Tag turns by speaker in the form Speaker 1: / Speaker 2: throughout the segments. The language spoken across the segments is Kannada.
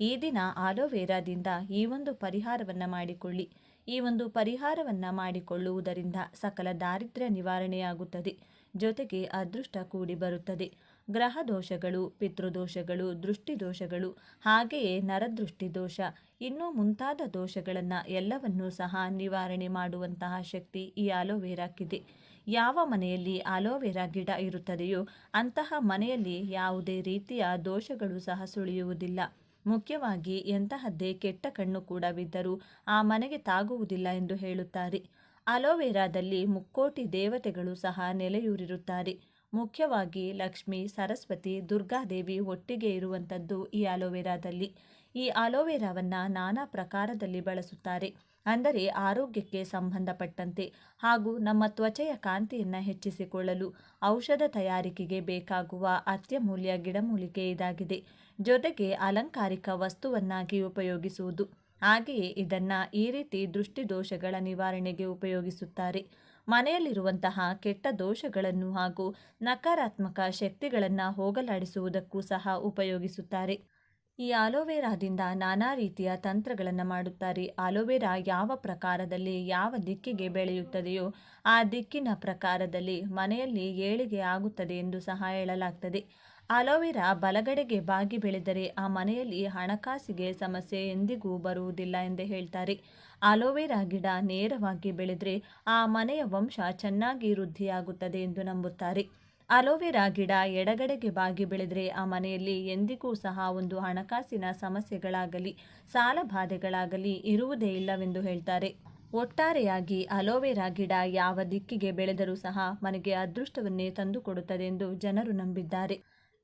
Speaker 1: ಈ ದಿನ ಆಲೋವೆರಾದಿಂದ ಈ ಒಂದು ಪರಿಹಾರವನ್ನು ಮಾಡಿಕೊಳ್ಳಿ. ಈ ಒಂದು ಪರಿಹಾರವನ್ನು ಮಾಡಿಕೊಳ್ಳುವುದರಿಂದ ಸಕಲ ದಾರಿದ್ರ್ಯ ನಿವಾರಣೆಯಾಗುತ್ತದೆ. ಜೊತೆಗೆ ಅದೃಷ್ಟ ಕೂಡಿ ಬರುತ್ತದೆ. ಗ್ರಹ ದೋಷಗಳು, ಪಿತೃದೋಷಗಳು, ದೃಷ್ಟಿದೋಷಗಳು, ಹಾಗೆಯೇ ನರದೃಷ್ಟಿ ದೋಷ, ಇನ್ನೂ ಮುಂತಾದ ದೋಷಗಳನ್ನು ಎಲ್ಲವನ್ನೂ ಸಹ ನಿವಾರಣೆ ಮಾಡುವಂತಹ ಶಕ್ತಿ ಈ ಆಲೋವೆರಾಕ್ಕಿದೆ. ಯಾವ ಮನೆಯಲ್ಲಿ ಆಲೋವೆರಾ ಗಿಡ ಇರುತ್ತದೆಯೋ ಅಂತಹ ಮನೆಯಲ್ಲಿ ಯಾವುದೇ ರೀತಿಯ ದೋಷಗಳು ಸಹ ಸುಳಿಯುವುದಿಲ್ಲ. ಮುಖ್ಯವಾಗಿ ಎಂತಹದ್ದೇ ಕೆಟ್ಟ ಕಣ್ಣು ಕೂಡ ಬಿದ್ದರೂ ಆ ಮನೆಗೆ ತಾಗುವುದಿಲ್ಲ ಎಂದು ಹೇಳುತ್ತಾರೆ. ಅಲೋವೆರಾದಲ್ಲಿ ಮುಕ್ಕೋಟಿ ದೇವತೆಗಳು ಸಹ ನೆಲೆಯೂರಿರುತ್ತಾರೆ. ಮುಖ್ಯವಾಗಿ ಲಕ್ಷ್ಮಿ, ಸರಸ್ವತಿ, ದುರ್ಗಾದೇವಿ ಒಟ್ಟಿಗೆ ಇರುವಂಥದ್ದು ಈ ಅಲೋವೆರಾದಲ್ಲಿ. ಈ ಅಲೋವೆರಾವನ್ನು ನಾನಾ ಪ್ರಕಾರದಲ್ಲಿ ಬಳಸುತ್ತಾರೆ. ಅಂದರೆ ಆರೋಗ್ಯಕ್ಕೆ ಸಂಬಂಧಪಟ್ಟಂತೆ ಹಾಗೂ ನಮ್ಮ ತ್ವಚೆಯ ಕಾಂತಿಯನ್ನು ಹೆಚ್ಚಿಸಿಕೊಳ್ಳಲು ಔಷಧ ತಯಾರಿಕೆಗೆ ಬೇಕಾಗುವ ಅತ್ಯಮೂಲ್ಯ ಗಿಡಮೂಲಿಕೆ ಇದಾಗಿದೆ. ಜೊತೆಗೆ ಅಲಂಕಾರಿಕ ವಸ್ತುವನ್ನಾಗಿ ಉಪಯೋಗಿಸುವುದು. ಹಾಗೆಯೇ ಇದನ್ನು ಈ ರೀತಿ ದೃಷ್ಟಿದೋಷಗಳ ನಿವಾರಣೆಗೆ ಉಪಯೋಗಿಸುತ್ತಾರೆ. ಮನೆಯಲ್ಲಿರುವಂತಹ ಕೆಟ್ಟ ದೋಷಗಳನ್ನು ಹಾಗೂ ನಕಾರಾತ್ಮಕ ಶಕ್ತಿಗಳನ್ನು ಹೋಗಲಾಡಿಸುವುದಕ್ಕೂ ಸಹ ಉಪಯೋಗಿಸುತ್ತಾರೆ. ಈ ಆಲೋವೆರಾದಿಂದ ನಾನಾ ರೀತಿಯ ತಂತ್ರಗಳನ್ನು ಮಾಡುತ್ತಾರೆ. ಆಲೋವೆರಾ ಯಾವ ಪ್ರಕಾರದಲ್ಲಿ ಯಾವ ದಿಕ್ಕಿಗೆ ಬೆಳೆಯುತ್ತದೆಯೋ ಆ ದಿಕ್ಕಿನ ಪ್ರಕಾರದಲ್ಲಿ ಮನೆಯಲ್ಲಿ ಏಳಿಗೆ ಆಗುತ್ತದೆ ಎಂದು ಸಹ ಹೇಳಲಾಗ್ತದೆ. ಅಲೋವೆರಾ ಬಲಗಡೆಗೆ ಬಾಗಿ ಬೆಳೆದರೆ ಆ ಮನೆಯಲ್ಲಿ ಹಣಕಾಸಿಗೆ ಸಮಸ್ಯೆ ಎಂದಿಗೂ ಬರುವುದಿಲ್ಲ ಎಂದೇ ಹೇಳ್ತಾರೆ. ಅಲೋವೆರಾ ಗಿಡ ನೇರವಾಗಿ ಬೆಳೆದರೆ ಆ ಮನೆಯ ವಂಶ ಚೆನ್ನಾಗಿ ವೃದ್ಧಿಯಾಗುತ್ತದೆ ಎಂದು ನಂಬುತ್ತಾರೆ. ಅಲೋವೆರಾ ಗಿಡ ಎಡಗಡೆಗೆ ಬಾಗಿ ಬೆಳೆದರೆ ಆ ಮನೆಯಲ್ಲಿ ಎಂದಿಗೂ ಸಹ ಒಂದು ಹಣಕಾಸಿನ ಸಮಸ್ಯೆಗಳಾಗಲಿ ಸಾಲಬಾಧೆಗಳಾಗಲಿ ಇರುವುದೇ ಇಲ್ಲವೆಂದು ಹೇಳ್ತಾರೆ. ಒಟ್ಟಾರೆಯಾಗಿ ಅಲೋವೆರಾ ಗಿಡ ಯಾವ ದಿಕ್ಕಿಗೆ ಬೆಳೆದರೂ ಸಹ ಮನೆಗೆ ಅದೃಷ್ಟವನ್ನೇ ತಂದುಕೊಡುತ್ತದೆ ಎಂದು ಜನರು ನಂಬಿದ್ದಾರೆ.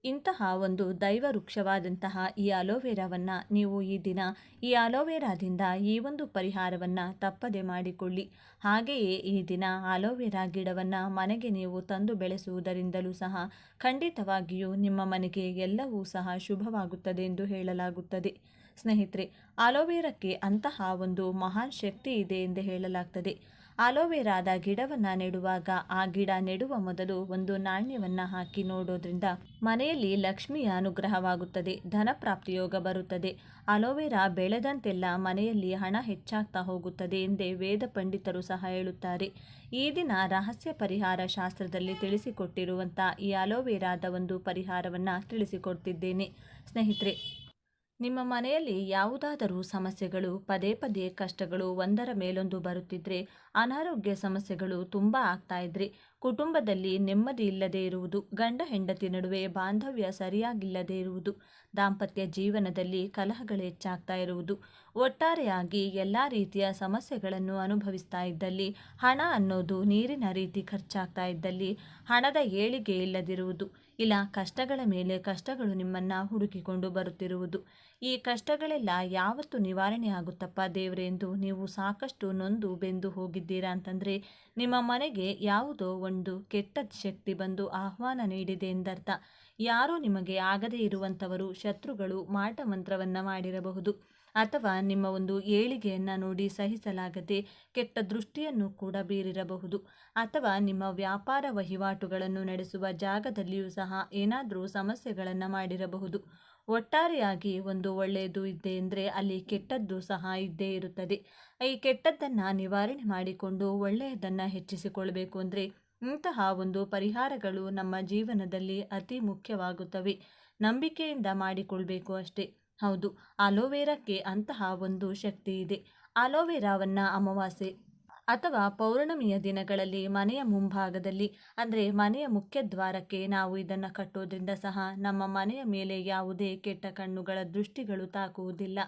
Speaker 1: ಇಂತಹ ಒಂದು ದೈವ ವೃಕ್ಷವಾದಂತಹ ಈ ಅಲೋವೆರಾವನ್ನು ನೀವು ಈ ದಿನ ಈ ಅಲೋವೆರಾದಿಂದ ಈ ಒಂದು ಪರಿಹಾರವನ್ನು ತಪ್ಪದೆ ಮಾಡಿಕೊಳ್ಳಿ. ಹಾಗೆಯೇ ಈ ದಿನ ಅಲೋವೆರಾ ಗಿಡವನ್ನು ಮನೆಗೆ ನೀವು ತಂದು ಬೆಳೆಸುವುದರಿಂದಲೂ ಸಹ ಖಂಡಿತವಾಗಿಯೂ ನಿಮ್ಮ ಮನೆಗೆ ಎಲ್ಲವೂ ಸಹ ಶುಭವಾಗುತ್ತದೆ ಎಂದು ಹೇಳಲಾಗುತ್ತದೆ. ಸ್ನೇಹಿತರೆ, ಅಲೋವೆರಾಕ್ಕೆ ಅಂತಹ ಒಂದು ಮಹಾನ್ ಶಕ್ತಿ ಇದೆ ಎಂದು ಹೇಳಲಾಗ್ತದೆ. ಅಲೋವೆರಾದ ಗಿಡವನ್ನು ನೆಡುವಾಗ ಆ ಗಿಡ ನೆಡುವ ಮೊದಲು ಒಂದು ನಾಣ್ಯವನ್ನು ಹಾಕಿ ನೋಡೋದ್ರಿಂದ ಮನೆಯಲ್ಲಿ ಲಕ್ಷ್ಮಿಯ ಅನುಗ್ರಹವಾಗುತ್ತದೆ, ಧನಪ್ರಾಪ್ತಿ ಯೋಗ ಬರುತ್ತದೆ. ಅಲೋವೆರಾ ಬೆಳೆದಂತೆಲ್ಲ ಮನೆಯಲ್ಲಿ ಹಣ ಹೆಚ್ಚಾಗ್ತಾ ಹೋಗುತ್ತದೆ ಎಂದೇ ವೇದ ಪಂಡಿತರು ಸಹ ಹೇಳುತ್ತಾರೆ. ಈ ದಿನ ರಹಸ್ಯ ಪರಿಹಾರ ಶಾಸ್ತ್ರದಲ್ಲಿ ತಿಳಿಸಿಕೊಟ್ಟಿರುವಂಥ ಈ ಅಲೋವೆರಾದ ಒಂದು ಪರಿಹಾರವನ್ನು ತಿಳಿಸಿಕೊಡ್ತಿದ್ದೇನೆ. ಸ್ನೇಹಿತರೆ, ನಿಮ್ಮ ಮನೆಯಲ್ಲಿ ಯಾವುದಾದರೂ ಸಮಸ್ಯೆಗಳು, ಪದೇ ಪದೇ ಕಷ್ಟಗಳು ಒಂದರ ಮೇಲೊಂದು ಬರುತ್ತಿದ್ದರೆ, ಅನಾರೋಗ್ಯ ಸಮಸ್ಯೆಗಳು ತುಂಬ ಆಗ್ತಾ ಇದ್ರೆ, ಕುಟುಂಬದಲ್ಲಿ ನೆಮ್ಮದಿ ಇಲ್ಲದೆ ಇರುವುದು, ಗಂಡ ಹೆಂಡತಿ ನಡುವೆ ಬಾಂಧವ್ಯ ಸರಿಯಾಗಿಲ್ಲದೆ ಇರುವುದು, ದಾಂಪತ್ಯ ಜೀವನದಲ್ಲಿ ಕಲಹಗಳು ಹೆಚ್ಚಾಗ್ತಾ ಇರುವುದು, ಒಟ್ಟಾರೆಯಾಗಿ ಎಲ್ಲ ರೀತಿಯ ಸಮಸ್ಯೆಗಳನ್ನು ಅನುಭವಿಸ್ತಾ ಇದ್ದಲ್ಲಿ, ಹಣ ಅನ್ನೋದು ನೀರಿನ ರೀತಿ ಖರ್ಚಾಗ್ತಾ ಇದ್ದಲ್ಲಿ, ಹಣದ ಏಳಿಗೆ ಇಲ್ಲದಿರುವುದು, ಇಲ್ಲ ಕಷ್ಟಗಳ ಮೇಲೆ ಕಷ್ಟಗಳು ನಿಮ್ಮನ್ನು ಹುಡುಕಿಕೊಂಡು ಬರುತ್ತಿರುವುದು, ಈ ಕಷ್ಟಗಳೆಲ್ಲ ಯಾವತ್ತು ನಿವಾರಣೆ ಆಗುತ್ತಪ್ಪ ದೇವರೇ ಎಂದು ನೀವು ಸಾಕಷ್ಟು ನೊಂದು ಬೆಂದು ಹೋಗಿದ್ದೀರಾ ಅಂತಂದರೆ ನಿಮ್ಮ ಮನೆಗೆ ಯಾವುದೋ ಒಂದು ಕೆಟ್ಟ ಶಕ್ತಿ ಬಂದು ಆಹ್ವಾನ ನೀಡಿದೆ ಎಂದರ್ಥ. ಯಾರೋ ನಿಮಗೆ ಆಗದೇ ಇರುವಂಥವರು, ಶತ್ರುಗಳು ಮಾಟ ಮಂತ್ರವನ್ನು ಮಾಡಿರಬಹುದು. ಅಥವಾ ನಿಮ್ಮ ಒಂದು ಏಳಿಗೆಯನ್ನು ನೋಡಿ ಸಹಿಸಲಾಗದೆ ಕೆಟ್ಟ ದೃಷ್ಟಿಯನ್ನು ಕೂಡ ಬೀರಿರಬಹುದು. ಅಥವಾ ನಿಮ್ಮ ವ್ಯಾಪಾರ ವಹಿವಾಟುಗಳನ್ನು ನಡೆಸುವ ಜಾಗದಲ್ಲಿಯೂ ಸಹ ಏನಾದರೂ ಸಮಸ್ಯೆಗಳನ್ನು ಮಾಡಿರಬಹುದು. ಒಟ್ಟಾರೆಯಾಗಿ ಒಂದು ಒಳ್ಳೆಯದು ಇದ್ದೆ ಅಂದರೆ ಅಲ್ಲಿ ಕೆಟ್ಟದ್ದು ಸಹ ಇದ್ದೇ ಇರುತ್ತದೆ. ಈ ಕೆಟ್ಟದ್ದನ್ನು ನಿವಾರಣೆ ಮಾಡಿಕೊಂಡು ಒಳ್ಳೆಯದನ್ನು ಹೆಚ್ಚಿಸಿಕೊಳ್ಬೇಕು ಅಂದರೆ ಇಂತಹ ಒಂದು ಪರಿಹಾರಗಳು ನಮ್ಮ ಜೀವನದಲ್ಲಿ ಅತಿ ಮುಖ್ಯವಾಗುತ್ತವೆ. ನಂಬಿಕೆಯಿಂದ ಮಾಡಿಕೊಳ್ಬೇಕು ಅಷ್ಟೇ. ಹೌದು, ಅಲೋವೆರಾಕ್ಕೆ ಅಂತಹ ಒಂದು ಶಕ್ತಿ ಇದೆ. ಅಲೋವೆರಾವನ್ನು ಅಮಾವಾಸ್ಯೆ ಅಥವಾ ಪೌರ್ಣಮಿಯ ದಿನಗಳಲ್ಲಿ ಮನೆಯ ಮುಂಭಾಗದಲ್ಲಿ ಅಂದರೆ ಮನೆಯ ಮುಖ್ಯ ದ್ವಾರಕ್ಕೆ ನಾವು ಇದನ್ನು ಕಟ್ಟೋದ್ರಿಂದ ಸಹ ನಮ್ಮ ಮನೆಯ ಮೇಲೆ ಯಾವುದೇ ಕೆಟ್ಟ ಕಣ್ಣುಗಳ ದೃಷ್ಟಿಗಳು ತಾಕುವುದಿಲ್ಲ.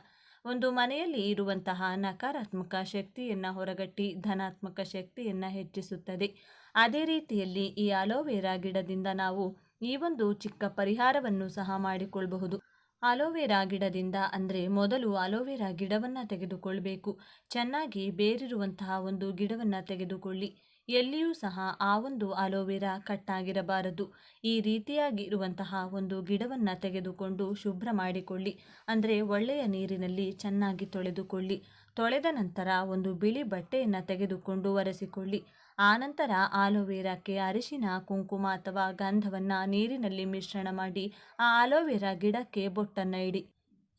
Speaker 1: ಒಂದು ಮನೆಯಲ್ಲಿ ಇರುವಂತಹ ನಕಾರಾತ್ಮಕ ಶಕ್ತಿಯನ್ನು ಹೊರಗಟ್ಟಿ ಧನಾತ್ಮಕ ಶಕ್ತಿಯನ್ನು ಹೆಚ್ಚಿಸುತ್ತದೆ. ಅದೇ ರೀತಿಯಲ್ಲಿ ಈ ಅಲೋವೆರಾ ಗಿಡದಿಂದ ನಾವು ಈ ಒಂದು ಚಿಕ್ಕ ಪರಿಹಾರವನ್ನು ಸಹ ಮಾಡಿಕೊಳ್ಳಬಹುದು. ಅಲೋವೆರಾ ಗಿಡದಿಂದ ಅಂದರೆ ಮೊದಲು ಅಲೋವೆರಾ ಗಿಡವನ್ನು ತೆಗೆದುಕೊಳ್ಬೇಕು. ಚೆನ್ನಾಗಿ ಬೇರಿರುವಂತಹ ಒಂದು ಗಿಡವನ್ನು ತೆಗೆದುಕೊಳ್ಳಿ. ಎಲ್ಲಿಯೂ ಸಹ ಆ ಒಂದು ಅಲೋವೆರಾ ಕಟ್ಟಾಗಿರಬಾರದು. ಈ ರೀತಿಯಾಗಿ ಇರುವಂತಹ ಒಂದು ಗಿಡವನ್ನು ತೆಗೆದುಕೊಂಡು ಶುಭ್ರ ಮಾಡಿಕೊಳ್ಳಿ. ಅಂದರೆ ಒಳ್ಳೆಯ ನೀರಿನಲ್ಲಿ ಚೆನ್ನಾಗಿ ತೊಳೆದುಕೊಳ್ಳಿ. ತೊಳೆದ ನಂತರ ಒಂದು ಬಿಳಿ ಬಟ್ಟೆಯನ್ನು ತೆಗೆದುಕೊಂಡು ಒರೆಸಿಕೊಳ್ಳಿ. ಆನಂತರ ಅಲೋವೆರಾಕ್ಕೆ ಅರಿಶಿನ, ಕುಂಕುಮ ಅಥವಾ ಗಂಧವನ್ನು ನೀರಿನಲ್ಲಿ ಮಿಶ್ರಣ ಮಾಡಿ ಆ ಅಲೋವೆರಾ ಗಿಡಕ್ಕೆ ಬೊಟ್ಟನ್ನು ಇಡಿ.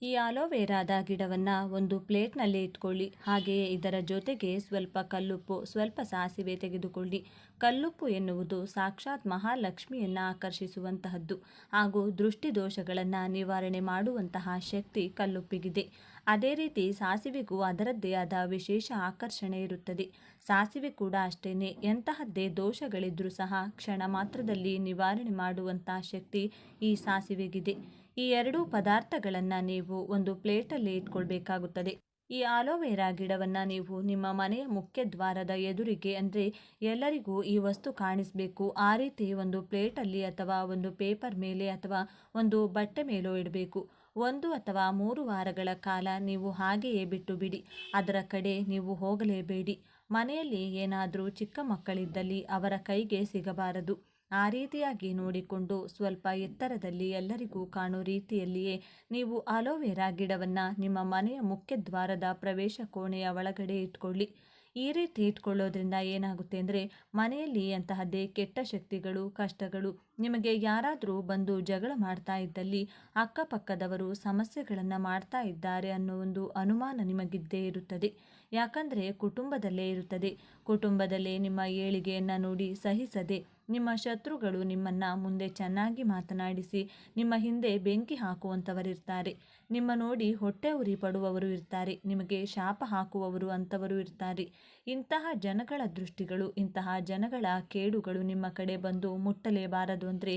Speaker 1: ಈ ಆಲೋವೆರಾದ ಗಿಡವನ್ನು ಒಂದು ಪ್ಲೇಟ್ನಲ್ಲಿ ಇಟ್ಕೊಳ್ಳಿ. ಹಾಗೆಯೇ ಇದರ ಜೊತೆಗೆ ಸ್ವಲ್ಪ ಕಲ್ಲುಪ್ಪು, ಸ್ವಲ್ಪ ಸಾಸಿವೆ ತೆಗೆದುಕೊಳ್ಳಿ. ಕಲ್ಲುಪ್ಪು ಎನ್ನುವುದು ಸಾಕ್ಷಾತ್ ಮಹಾಲಕ್ಷ್ಮಿಯನ್ನು ಆಕರ್ಷಿಸುವಂತಹದ್ದು ಹಾಗೂ ದೃಷ್ಟಿದೋಷಗಳನ್ನು ನಿವಾರಣೆ ಮಾಡುವಂತಹ ಶಕ್ತಿ ಕಲ್ಲುಪ್ಪಿಗಿದೆ. ಅದೇ ರೀತಿ ಸಾಸಿವೆಗೂ ಅದರದ್ದೇ ಆದ ವಿಶೇಷ ಆಕರ್ಷಣೆ ಇರುತ್ತದೆ. ಸಾಸಿವೆ ಕೂಡ ಅಷ್ಟೇನೆ, ಎಂತಹದ್ದೇ ದೋಷಗಳಿದ್ರೂ ಸಹ ಕ್ಷಣ ಮಾತ್ರದಲ್ಲಿ ನಿವಾರಣೆ ಮಾಡುವಂತಹ ಶಕ್ತಿ ಈ ಸಾಸಿವೆಗಿದೆ. ಈ ಎರಡೂ ಪದಾರ್ಥಗಳನ್ನು ನೀವು ಒಂದು ಪ್ಲೇಟಲ್ಲಿ ಇಟ್ಕೊಳ್ಬೇಕಾಗುತ್ತದೆ. ಈ ಆಲೋವೆರಾ ಗಿಡವನ್ನು ನೀವು ನಿಮ್ಮ ಮನೆಯ ಮುಖ್ಯ ದ್ವಾರದ ಎದುರಿಗೆ, ಅಂದರೆ ಎಲ್ಲರಿಗೂ ಈ ವಸ್ತು ಕಾಣಿಸಬೇಕು ಆ ರೀತಿ ಒಂದು ಪ್ಲೇಟಲ್ಲಿ ಅಥವಾ ಒಂದು ಪೇಪರ್ ಮೇಲೆ ಅಥವಾ ಒಂದು ಬಟ್ಟೆ ಮೇಲೋ ಇಡಬೇಕು. 1 ಅಥವಾ 3 ವಾರಗಳ ಕಾಲ ನೀವು ಹಾಗೆಯೇ ಬಿಟ್ಟು ಬಿಡಿ. ಅದರ ಕಡೆ ನೀವು ಹೋಗಲೇಬೇಡಿ. ಮನೆಯಲ್ಲಿ ಏನಾದರೂ ಚಿಕ್ಕ ಮಕ್ಕಳಿದ್ದಲ್ಲಿ ಅವರ ಕೈಗೆ ಸಿಗಬಾರದು. ಆ ರೀತಿಯಾಗಿ ನೋಡಿಕೊಂಡು ಸ್ವಲ್ಪ ಎತ್ತರದಲ್ಲಿ ಎಲ್ಲರಿಗೂ ಕಾಣೋ ರೀತಿಯಲ್ಲಿಯೇ ನೀವು ಆಲೋವೆರಾ ಗಿಡವನ್ನು ನಿಮ್ಮ ಮನೆಯ ಮುಖ್ಯ ದ್ವಾರದ ಪ್ರವೇಶ ಕೋಣೆಯ ಒಳಗಡೆ ಇಟ್ಕೊಳ್ಳಿ. ಈ ರೀತಿ ಇಟ್ಕೊಳ್ಳೋದ್ರಿಂದ ಏನಾಗುತ್ತೆ ಅಂದರೆ ಮನೆಯಲ್ಲಿ ಅಂತಹದ್ದೇ ಕೆಟ್ಟ ಶಕ್ತಿಗಳು, ಕಷ್ಟಗಳು, ನಿಮಗೆ ಯಾರಾದರೂ ಬಂದು ಜಗಳ ಮಾಡ್ತಾ ಇದ್ದಲ್ಲಿ, ಅಕ್ಕಪಕ್ಕದವರು ಸಮಸ್ಯೆಗಳನ್ನು ಮಾಡ್ತಾ ಇದ್ದಾರೆ ಅನ್ನೋ ಒಂದು ಅನುಮಾನ ನಿಮಗಿದ್ದೇ ಇರುತ್ತದೆ. ಯಾಕಂದರೆ ಕುಟುಂಬದಲ್ಲೇ ಇರುತ್ತದೆ. ಕುಟುಂಬದಲ್ಲೇ ನಿಮ್ಮ ಏಳಿಗೆಯನ್ನು ನೋಡಿ ಸಹಿಸದೆ ನಿಮ್ಮ ಶತ್ರುಗಳು ನಿಮ್ಮನ್ನು ಮುಂದೆ ಚೆನ್ನಾಗಿ ಮಾತನಾಡಿಸಿ ನಿಮ್ಮ ಹಿಂದೆ ಬೆಂಕಿ ಹಾಕುವಂಥವರಿರ್ತಾರೆ. ನಿಮ್ಮ ನೋಡಿ ಹೊಟ್ಟೆ ಉರಿ ಪಡುವವರು ಇರ್ತಾರೆ. ನಿಮಗೆ ಶಾಪ ಹಾಕುವವರು ಅಂಥವರು ಇರ್ತಾರೆ. ಇಂತಹ ಜನಗಳ ದೃಷ್ಟಿಗಳು, ಇಂತಹ ಜನಗಳ ಕೇಡುಗಳು ನಿಮ್ಮ ಕಡೆ ಬಂದು ಮುಟ್ಟಲೇಬಾರದು ಅಂದರೆ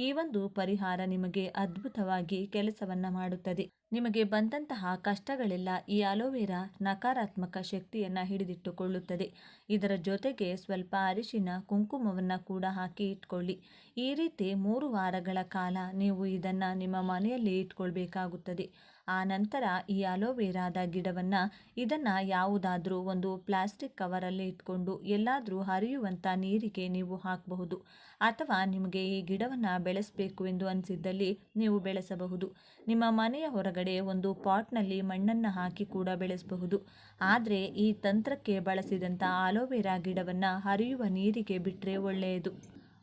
Speaker 1: ಈ ಒಂದು ಪರಿಹಾರ ನಿಮಗೆ ಅದ್ಭುತವಾಗಿ ಕೆಲಸವನ್ನು ಮಾಡುತ್ತದೆ. ನಿಮಗೆ ಬಂದಂತಹ ಕಷ್ಟಗಳೆಲ್ಲ ಈ ಆಲೋವೆರಾ ನಕಾರಾತ್ಮಕ ಶಕ್ತಿಯನ್ನು ಹಿಡಿದಿಟ್ಟುಕೊಳ್ಳುತ್ತದೆ. ಇದರ ಜೊತೆಗೆ ಸ್ವಲ್ಪ ಅರಿಶಿನ, ಕುಂಕುಮವನ್ನು ಕೂಡ ಹಾಕಿ ಇಟ್ಕೊಳ್ಳಿ. ಈ ರೀತಿ 3 ವಾರಗಳ ಕಾಲ ನೀವು ಇದನ್ನು ನಿಮ್ಮ ಮನೆಯಲ್ಲಿ ಇಟ್ಕೊಳ್ಬೇಕಾಗುತ್ತದೆ. ಆ ನಂತರ ಈ ಆಲೋವೆರಾದ ಗಿಡವನ್ನು ಇದನ್ನು ಯಾವುದಾದ್ರೂ ಒಂದು ಪ್ಲಾಸ್ಟಿಕ್ ಕವರಲ್ಲಿ ಇಟ್ಕೊಂಡು ಎಲ್ಲಾದರೂ ಹರಿಯುವಂಥ ನೀರಿಗೆ ನೀವು ಹಾಕಬಹುದು. ಅಥವಾ ನಿಮಗೆ ಈ ಗಿಡವನ್ನು ಬೆಳೆಸಬೇಕು ಎಂದು ಅನಿಸಿದ್ದಲ್ಲಿ ನೀವು ಬೆಳೆಸಬಹುದು. ನಿಮ್ಮ ಮನೆಯ ಹೊರಗಡೆ ಒಂದು ಪಾಟ್ನಲ್ಲಿ ಮಣ್ಣನ್ನು ಹಾಕಿ ಕೂಡ ಬೆಳೆಸಬಹುದು. ಆದರೆ ಈ ತಂತ್ರಕ್ಕೆ ಬಳಸಿದಂಥ ಆಲೋವೆರಾ ಗಿಡವನ್ನು ಹರಿಯುವ ನೀರಿಗೆ ಬಿಟ್ಟರೆ ಒಳ್ಳೆಯದು.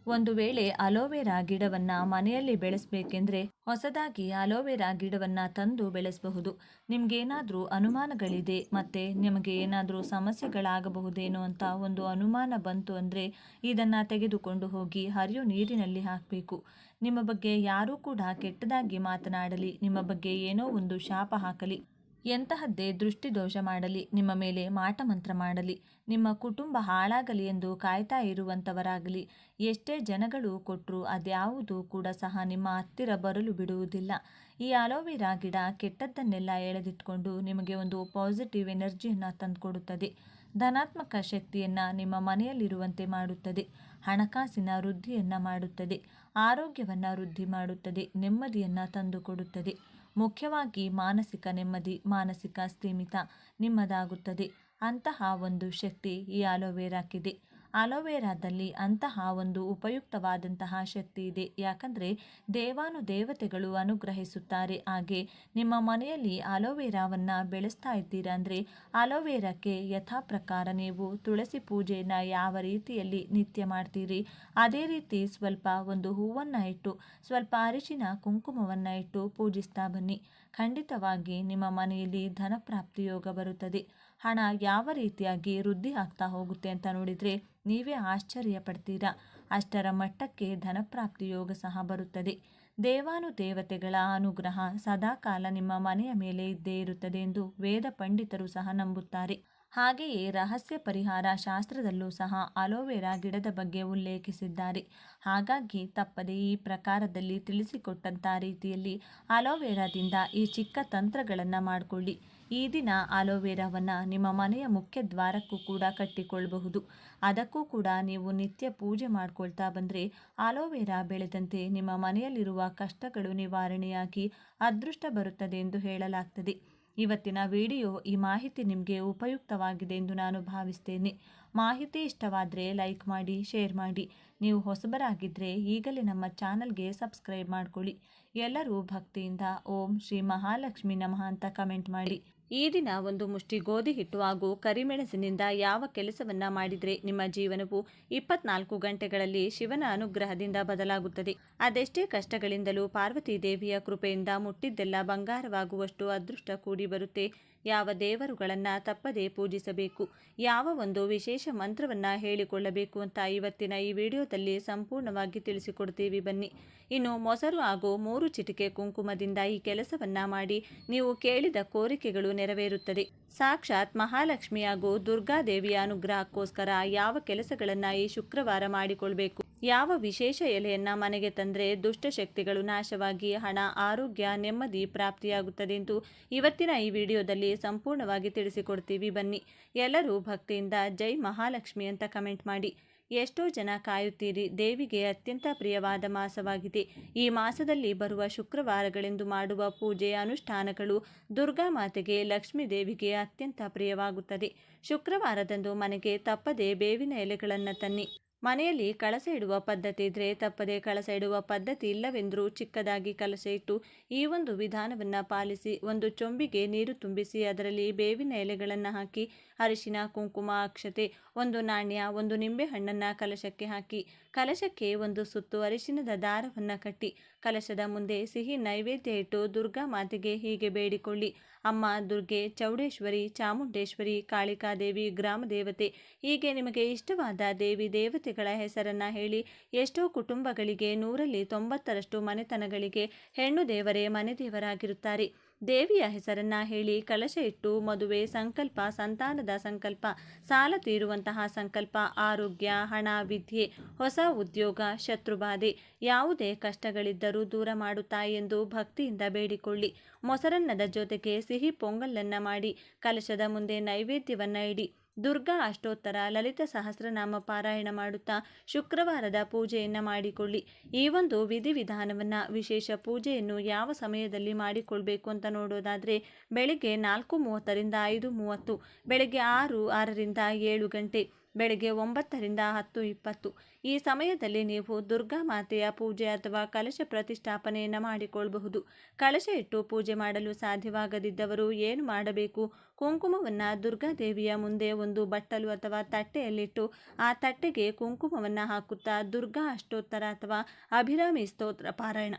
Speaker 1: ಒಂದು ವೇಳೆ ಅಲೋವೆರಾ ಗಿಡವನ್ನು ಮನೆಯಲ್ಲಿ ಬೆಳೆಸಬೇಕೆಂದರೆ ಹೊಸದಾಗಿ ಅಲೋವೆರಾ ಗಿಡವನ್ನು ತಂದು ಬೆಳೆಸಬಹುದು. ನಿಮಗೇನಾದರೂ ಅನುಮಾನಗಳಿದೆ ಮತ್ತು ನಿಮಗೆ ಏನಾದರೂ ಸಮಸ್ಯೆಗಳಾಗಬಹುದೇನೋ ಅಂತ ಒಂದು ಅನುಮಾನ ಬಂತು ಅಂದರೆ ಇದನ್ನು ತೆಗೆದುಕೊಂಡು ಹೋಗಿ ಹರಿಯೋ ನೀರಿನಲ್ಲಿ ಹಾಕಬೇಕು. ನಿಮ್ಮ ಬಗ್ಗೆ ಯಾರೂ ಕೂಡ ಕೆಟ್ಟದಾಗಿ ಮಾತನಾಡಲಿ, ನಿಮ್ಮ ಬಗ್ಗೆ ಏನೋ ಒಂದು ಶಾಪ ಹಾಕಲಿ, ಎಂತಹದ್ದೇ ದೃಷ್ಟಿದೋಷ ಮಾಡಲಿ, ನಿಮ್ಮ ಮೇಲೆ ಮಾಟಮಂತ್ರ ಮಾಡಲಿ, ನಿಮ್ಮ ಕುಟುಂಬ ಹಾಳಾಗಲಿ ಎಂದು ಕಾಯ್ತಾ ಇರುವಂಥವರಾಗಲಿ, ಎಷ್ಟೇ ಜನಗಳು ಕೊಟ್ಟರೂ ಅದ್ಯಾವುದೂ ಕೂಡ ಸಹ ನಿಮ್ಮ ಹತ್ತಿರ ಬರಲು ಬಿಡುವುದಿಲ್ಲ. ಈ ಆಲೋವೆರಾ ಗಿಡ ಕೆಟ್ಟದ್ದನ್ನೆಲ್ಲ ಎಳೆದಿಟ್ಕೊಂಡು ನಿಮಗೆ ಒಂದು ಪಾಸಿಟಿವ್ ಎನರ್ಜಿಯನ್ನು ತಂದುಕೊಡುತ್ತದೆ. ಧನಾತ್ಮಕ ಶಕ್ತಿಯನ್ನು ನಿಮ್ಮ ಮನೆಯಲ್ಲಿರುವಂತೆ ಮಾಡುತ್ತದೆ. ಹಣಕಾಸಿನ ವೃದ್ಧಿಯನ್ನು ಮಾಡುತ್ತದೆ. ಆರೋಗ್ಯವನ್ನು ವೃದ್ಧಿ ಮಾಡುತ್ತದೆ. ನೆಮ್ಮದಿಯನ್ನು ತಂದುಕೊಡುತ್ತದೆ. ಮುಖ್ಯವಾಗಿ ಮಾನಸಿಕ ನೆಮ್ಮದಿ, ಮಾನಸಿಕ ಸ್ಥಿಮಿತ ನಿಮ್ಮದಾಗುತ್ತದೆ. ಅಂತಹ ಒಂದು ಶಕ್ತಿ ಈ ಆಲೋವೆರಾಕ್ಕಿದೆ. ಆಲೋವೆರಾದಲ್ಲಿ ಅಂತಹ ಒಂದು ಉಪಯುಕ್ತವಾದಂತಹ ಶಕ್ತಿ ಇದೆ. ಯಾಕಂದರೆ ದೇವಾನುದೇವತೆಗಳು ಅನುಗ್ರಹಿಸುತ್ತಾರೆ. ಹಾಗೆ ನಿಮ್ಮ ಮನೆಯಲ್ಲಿ ಆಲೋವೆರಾವನ್ನು ಬೆಳೆಸ್ತಾ ಇದ್ದೀರಾ ಅಂದರೆ ಆಲೋವೆರಾಕ್ಕೆ ಯಥಾ ಪ್ರಕಾರ ನೀವು ತುಳಸಿ ಪೂಜೆಯನ್ನು ಯಾವ ರೀತಿಯಲ್ಲಿ ನಿತ್ಯ ಮಾಡ್ತೀರಿ ಅದೇ ರೀತಿ ಸ್ವಲ್ಪ ಒಂದು ಹೂವನ್ನು ಇಟ್ಟು ಸ್ವಲ್ಪ ಅರಿಶಿನ ಕುಂಕುಮವನ್ನು ಇಟ್ಟು ಪೂಜಿಸ್ತಾ ಬನ್ನಿ. ಖಂಡಿತವಾಗಿ ನಿಮ್ಮ ಮನೆಯಲ್ಲಿ ಧನಪ್ರಾಪ್ತಿ ಯೋಗ ಬರುತ್ತದೆ. ಹಣ ಯಾವ ರೀತಿಯಾಗಿ ವೃದ್ಧಿ ಆಗ್ತಾ ಹೋಗುತ್ತೆ ಅಂತ ನೋಡಿದರೆ ನೀವೇ ಆಶ್ಚರ್ಯ ಪಡ್ತೀರಾ. ಅಷ್ಟರ ಮಟ್ಟಕ್ಕೆ ಧನಪ್ರಾಪ್ತಿ ಯೋಗ ಸಹ ಬರುತ್ತದೆ. ದೇವಾನುದೇವತೆಗಳ ಅನುಗ್ರಹ ಸದಾಕಾಲ ನಿಮ್ಮ ಮನೆಯ ಮೇಲೆ ಇದ್ದೇ ಇರುತ್ತದೆ ಎಂದು ವೇದ ಪಂಡಿತರು ಸಹ ನಂಬುತ್ತಾರೆ. ಹಾಗೆಯೇ ರಹಸ್ಯ ಪರಿಹಾರ ಶಾಸ್ತ್ರದಲ್ಲೂ ಸಹ ಆಲೋವೆರಾ ಗಿಡದ ಬಗ್ಗೆ ಉಲ್ಲೇಖಿಸಿದ್ದಾರೆ. ಹಾಗಾಗಿ ತಪ್ಪದೆ ಈ ಪ್ರಕಾರದಲ್ಲಿ ತಿಳಿಸಿಕೊಟ್ಟಂಥ ರೀತಿಯಲ್ಲಿ ಆಲೋವೆರಾದಿಂದ ಈ ಚಿಕ್ಕ ತಂತ್ರಗಳನ್ನು ಮಾಡಿಕೊಳ್ಳಿ. ಈ ದಿನ ಆಲೋವೆರಾವನ್ನು ನಿಮ್ಮ ಮನೆಯ ಮುಖ್ಯ ದ್ವಾರಕ್ಕೂ ಕೂಡ ಕಟ್ಟಿಕೊಳ್ಳಬಹುದು. ಅದಕ್ಕೂ ಕೂಡ ನೀವು ನಿತ್ಯ ಪೂಜೆ ಮಾಡ್ಕೊಳ್ತಾ ಬಂದರೆ ಆಲೋವೆರಾ ಬೆಳೆದಂತೆ ನಿಮ್ಮ ಮನೆಯಲ್ಲಿರುವ ಕಷ್ಟಗಳು ನಿವಾರಣೆಯಾಗಿ ಅದೃಷ್ಟ ಬರುತ್ತದೆ ಎಂದು ಹೇಳಲಾಗ್ತದೆ. ಇವತ್ತಿನ ವಿಡಿಯೋ ಈ ಮಾಹಿತಿ ನಿಮಗೆ ಉಪಯುಕ್ತವಾಗಿದೆ ಎಂದು ನಾನು ಭಾವಿಸ್ತೇನೆ. ಮಾಹಿತಿ ಇಷ್ಟವಾದರೆ ಲೈಕ್ ಮಾಡಿ, ಶೇರ್ ಮಾಡಿ. ನೀವು ಹೊಸಬರಾಗಿದ್ದರೆ ಈಗಲೇ ನಮ್ಮ ಚಾನಲ್ಗೆ ಸಬ್ಸ್ಕ್ರೈಬ್ ಮಾಡ್ಕೊಳ್ಳಿ. ಎಲ್ಲರೂ ಭಕ್ತಿಯಿಂದ ಓಂ ಶ್ರೀ ಮಹಾಲಕ್ಷ್ಮಿ ನಮಃ ಅಂತ ಕಮೆಂಟ್ ಮಾಡಿ. ಈ ದಿನ ಒಂದು ಮುಷ್ಟಿ ಗೋಧಿ ಹಿಟ್ಟು ಹಾಗೂ ಕರಿಮೆಣಸಿನಿಂದ ಯಾವ ಕೆಲಸವನ್ನ ಮಾಡಿದರೆ ನಿಮ್ಮ ಜೀವನವು 24 ಗಂಟೆಗಳಲ್ಲಿ ಶಿವನ ಅನುಗ್ರಹದಿಂದ ಬದಲಾಗುತ್ತದೆ. ಅದೆಷ್ಟೇ ಕಷ್ಟಗಳಿಂದಲೂ ಪಾರ್ವತಿ ದೇವಿಯ ಕೃಪೆಯಿಂದ ಮುಟ್ಟಿದ್ದೆಲ್ಲ ಬಂಗಾರವಾಗುವಷ್ಟು ಅದೃಷ್ಟ ಕೂಡಿ ಬರುತ್ತೆ. ಯಾವ ದೇವರುಗಳನ್ನು ತಪ್ಪದೇ ಪೂಜಿಸಬೇಕು, ಯಾವ ಒಂದು ವಿಶೇಷ ಮಂತ್ರವನ್ನು ಹೇಳಿಕೊಳ್ಳಬೇಕು ಅಂತ ಇವತ್ತಿನ ಈ ವಿಡಿಯೋದಲ್ಲಿ ಸಂಪೂರ್ಣವಾಗಿ ತಿಳಿಸಿಕೊಡ್ತೀವಿ. ಬನ್ನಿ. ಇನ್ನು ಮೊಸರು ಹಾಗೂ 3 ಚಿಟಿಕೆ ಕುಂಕುಮದಿಂದ ಈ ಕೆಲಸವನ್ನ ಮಾಡಿ ನೀವು ಕೇಳಿದ ಕೋರಿಕೆಗಳು ನೆರವೇರುತ್ತದೆ. ಸಾಕ್ಷಾತ್ ಮಹಾಲಕ್ಷ್ಮಿ ಹಾಗೂ ದುರ್ಗಾದೇವಿಯ ಅನುಗ್ರಹಕ್ಕೋಸ್ಕರ ಯಾವ ಕೆಲಸಗಳನ್ನು ಈ ಶುಕ್ರವಾರ ಮಾಡಿಕೊಳ್ಬೇಕು, ಯಾವ ವಿಶೇಷ ಎಲೆಯನ್ನ ಮನೆಗೆ ತಂದರೆ ದುಷ್ಟಶಕ್ತಿಗಳು ನಾಶವಾಗಿ ಹಣ, ಆರೋಗ್ಯ, ನೆಮ್ಮದಿ ಪ್ರಾಪ್ತಿಯಾಗುತ್ತದೆ ಎಂದು ಇವತ್ತಿನ ಈ ವಿಡಿಯೋದಲ್ಲಿ ಸಂಪೂರ್ಣವಾಗಿ ತಿಳಿಸಿಕೊಡ್ತೀವಿ. ಬನ್ನಿ. ಎಲ್ಲರೂ ಭಕ್ತಿಯಿಂದ ಜೈ ಮಹಾಲಕ್ಷ್ಮಿ ಅಂತ ಕಮೆಂಟ್ ಮಾಡಿ. ಎಷ್ಟೋ ಜನ ಕಾಯುತ್ತೀರಿ. ದೇವಿಗೆ ಅತ್ಯಂತ ಪ್ರಿಯವಾದ ಮಾಸವಾಗಿದೆ. ಈ ಮಾಸದಲ್ಲಿ ಬರುವ ಶುಕ್ರವಾರಗಳೆಂದು ಮಾಡುವ ಪೂಜೆ ಅನುಷ್ಠಾನಗಳು ದುರ್ಗಾ ಮಾತೆಗೆ, ಲಕ್ಷ್ಮೀ ದೇವಿಗೆ ಅತ್ಯಂತ ಪ್ರಿಯವಾಗುತ್ತದೆ. ಶುಕ್ರವಾರದಂದು ಮನೆಗೆ ತಪ್ಪದೆ ಬೇವಿನ ಎಲೆಗಳನ್ನು ತನ್ನಿ. ಮನೆಯಲ್ಲಿ ಕಳಸ ಇಡುವ ಪದ್ಧತಿ ಇದ್ರೆ ತಪ್ಪದೆ ಕಳಸ ಇಡುವ ಪದ್ಧತಿ ಇಲ್ಲವೆಂದರೂ ಚಿಕ್ಕದಾಗಿ ಕಲಶ ಇಟ್ಟು ಈ ಒಂದು ವಿಧಾನವನ್ನು ಪಾಲಿಸಿ. ಒಂದು ಚೊಂಬಿಗೆ ನೀರು ತುಂಬಿಸಿ ಅದರಲ್ಲಿ ಬೇವಿನ ಎಲೆಗಳನ್ನು ಹಾಕಿ ಅರಿಶಿನ, ಕುಂಕುಮ, ಅಕ್ಷತೆ, ಒಂದು ನಾಣ್ಯ, ಒಂದು ನಿಂಬೆಹಣ್ಣನ್ನು ಕಲಶಕ್ಕೆ ಹಾಕಿ ಕಲಶಕ್ಕೆ ಒಂದು ಸುತ್ತು ಅರಿಶಿನದ ದಾರವನ್ನು ಕಟ್ಟಿ ಕಲಶದ ಮುಂದೆ ಸಿಹಿ ನೈವೇದ್ಯ ಇಟ್ಟು ದುರ್ಗಾ ಮಾತೆಗೆ ಹೀಗೆ ಬೇಡಿಕೊಳ್ಳಿ. ಅಮ್ಮ ದುರ್ಗೆ, ಚೌಡೇಶ್ವರಿ, ಚಾಮುಂಡೇಶ್ವರಿ, ಕಾಳಿಕಾದೇವಿ, ಗ್ರಾಮ ದೇವತೆ, ಹೀಗೆ ನಿಮಗೆ ಇಷ್ಟವಾದ ದೇವಿ ದೇವತೆಗಳ ಹೆಸರನ್ನು ಹೇಳಿ. ಎಷ್ಟೋ ಕುಟುಂಬಗಳಿಗೆ 100ರಲ್ಲಿ 90ರಷ್ಟು ಮನೆತನಗಳಿಗೆ ಹೆಣ್ಣು ದೇವರೇ ಮನೆ ದೇವರಾಗಿರುತ್ತಾರೆ. ದೇವಿಯ ಹೆಸರನ್ನ ಹೇಳಿ ಕಲಶ ಇಟ್ಟು ಮದುವೆ ಸಂಕಲ್ಪ, ಸಂತಾನದ ಸಂಕಲ್ಪ, ಸಾಲ ತೀರುವಂತಹ ಸಂಕಲ್ಪ, ಆರೋಗ್ಯ, ಹಣ, ವಿದ್ಯೆ, ಹೊಸ ಉದ್ಯೋಗ, ಶತ್ರುಬಾಧೆ, ಯಾವುದೇ ಕಷ್ಟಗಳಿದ್ದರೂ ದೂರ ಮಾಡುತ್ತಾ ಎಂದು ಭಕ್ತಿಯಿಂದ ಬೇಡಿಕೊಳ್ಳಿ. ಮೊಸರನ್ನದ ಜೊತೆಗೆ ಸಿಹಿ ಪೊಂಗಲನ್ನ ಮಾಡಿ ಕಲಶದ ಮುಂದೆ ನೈವೇದ್ಯವನ್ನ ಇಡಿ. ದುರ್ಗಾ ಅಷ್ಟೋತ್ತರ, ಲಲಿತ ಸಹಸ್ರನಾಮ ಪಾರಾಯಣ ಮಾಡುತ್ತಾ ಶುಕ್ರವಾರದ ಪೂಜೆಯನ್ನು ಮಾಡಿಕೊಳ್ಳಿ. ಈ ಒಂದು ವಿಧಿವಿಧಾನವನ್ನು, ವಿಶೇಷ ಪೂಜೆಯನ್ನು ಯಾವ ಸಮಯದಲ್ಲಿ ಮಾಡಿಕೊಳ್ಬೇಕು ಅಂತ ನೋಡೋದಾದರೆ ಬೆಳಗ್ಗೆ 4:30ರಿಂದ 5:30, ಬೆಳಗ್ಗೆ 6ರಿಂದ 7 ಗಂಟೆ, ಬೆಳಗ್ಗೆ 9ರಿಂದ 10:20. ಈ ಸಮಯದಲ್ಲಿ ನೀವು ದುರ್ಗಾ ಮಾತೆಯ ಪೂಜೆ ಅಥವಾ ಕಲಶ ಪ್ರತಿಷ್ಠಾಪನೆಯನ್ನು ಮಾಡಿಕೊಳ್ಳಬಹುದು. ಕಲಶ ಇಟ್ಟು ಪೂಜೆ ಮಾಡಲು ಸಾಧ್ಯವಾಗದಿದ್ದವರು ಏನು ಮಾಡಬೇಕು? ಕುಂಕುಮವನ್ನು ದುರ್ಗಾದೇವಿಯ ಮುಂದೆ ಒಂದು ಬಟ್ಟಲು ಅಥವಾ ತಟ್ಟೆಯಲ್ಲಿಟ್ಟು ಆ ತಟ್ಟೆಗೆ ಕುಂಕುಮವನ್ನು ಹಾಕುತ್ತಾ ದುರ್ಗಾ ಅಷ್ಟೋತ್ತರ ಅಥವಾ ಅಭಿರಾಮಿ ಸ್ತೋತ್ರ ಪಾರಾಯಣ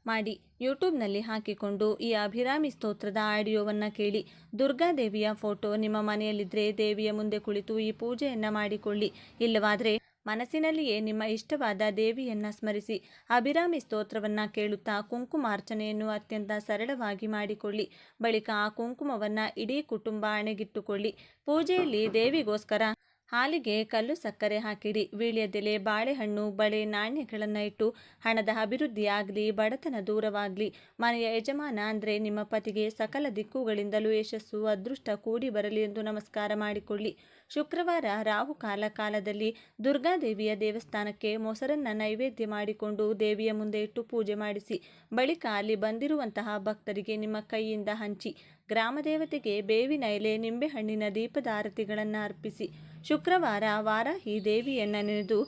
Speaker 1: ಮಾಡಿ ಯೂಟ್ಯೂಬ್ನಲ್ಲಿ ಹಾಕಿಕೊಂಡು ಈ ಅಭಿರಾಮಿ ಸ್ತೋತ್ರದ ಆಡಿಯೋವನ್ನು ಕೇಳಿ. ದುರ್ಗಾದೇವಿಯ ಫೋಟೋ ನಿಮ್ಮ ಮನೆಯಲ್ಲಿದ್ದರೆ ದೇವಿಯ ಮುಂದೆ ಕುಳಿತು ಈ ಪೂಜೆಯನ್ನು ಮಾಡಿಕೊಳ್ಳಿ. ಇಲ್ಲವಾದರೆ ಮನಸ್ಸಿನಲ್ಲಿಯೇ ನಿಮ್ಮ ಇಷ್ಟವಾದ ದೇವಿಯನ್ನು ಸ್ಮರಿಸಿ ಅಭಿರಾಮಿ ಸ್ತೋತ್ರವನ್ನು ಕೇಳುತ್ತಾ ಕುಂಕುಮಾರ್ಚನೆಯನ್ನು ಅತ್ಯಂತ ಸರಳವಾಗಿ ಮಾಡಿಕೊಳ್ಳಿ. ಬಳಿಕ ಆ ಕುಂಕುಮವನ್ನು ಇಡೀ ಕುಟುಂಬ ಹಣೆಗಿಟ್ಟುಕೊಳ್ಳಿ. ಪೂಜೆಯಲ್ಲಿ ದೇವಿಗೋಸ್ಕರ ಹಾಲಿಗೆ ಕಲ್ಲು ಸಕ್ಕರೆ ಹಾಕಿಡಿ. ವೀಳ್ಯದೆಲೆ, ಬಾಳೆಹಣ್ಣು, ಬಳೆ, ನಾಣ್ಯಗಳನ್ನು ಇಟ್ಟು ಹಣದ ಅಭಿವೃದ್ಧಿಯಾಗಲಿ, ಬಡತನ ದೂರವಾಗಲಿ, ಮನೆಯ ಯಜಮಾನ ಅಂದರೆ ನಿಮ್ಮ ಪತಿಗೆ ಸಕಲ ದಿಕ್ಕುಗಳಿಂದಲೂ ಯಶಸ್ಸು, ಅದೃಷ್ಟ ಕೂಡಿ ಬರಲಿ ಎಂದು ನಮಸ್ಕಾರ ಮಾಡಿಕೊಳ್ಳಿ. ಶುಕ್ರವಾರ ಕಾಲದಲ್ಲಿ ದುರ್ಗಾದೇವಿಯ ದೇವಸ್ಥಾನಕ್ಕೆ ಮೊಸರನ್ನ ನೈವೇದ್ಯ ಮಾಡಿಕೊಂಡು ದೇವಿಯ ಮುಂದೆ ಇಟ್ಟು ಪೂಜೆ ಮಾಡಿಸಿ. ಬಳಿಕ ಅಲ್ಲಿ ಬಂದಿರುವಂತಹ ಭಕ್ತರಿಗೆ ನಿಮ್ಮ ಕೈಯಿಂದ ಹಂಚಿ. ಗ್ರಾಮದೇವತೆಗೆ ಬೇವಿನ ಎಲೆ, ನಿಂಬೆಹಣ್ಣಿನ ದೀಪದ ಆರತಿಗಳನ್ನು ಅರ್ಪಿಸಿ. ಶುಕ್ರವಾರ ವಾರಾಹಿ ದೇವಿಯನ್ನು ನೆನೆದು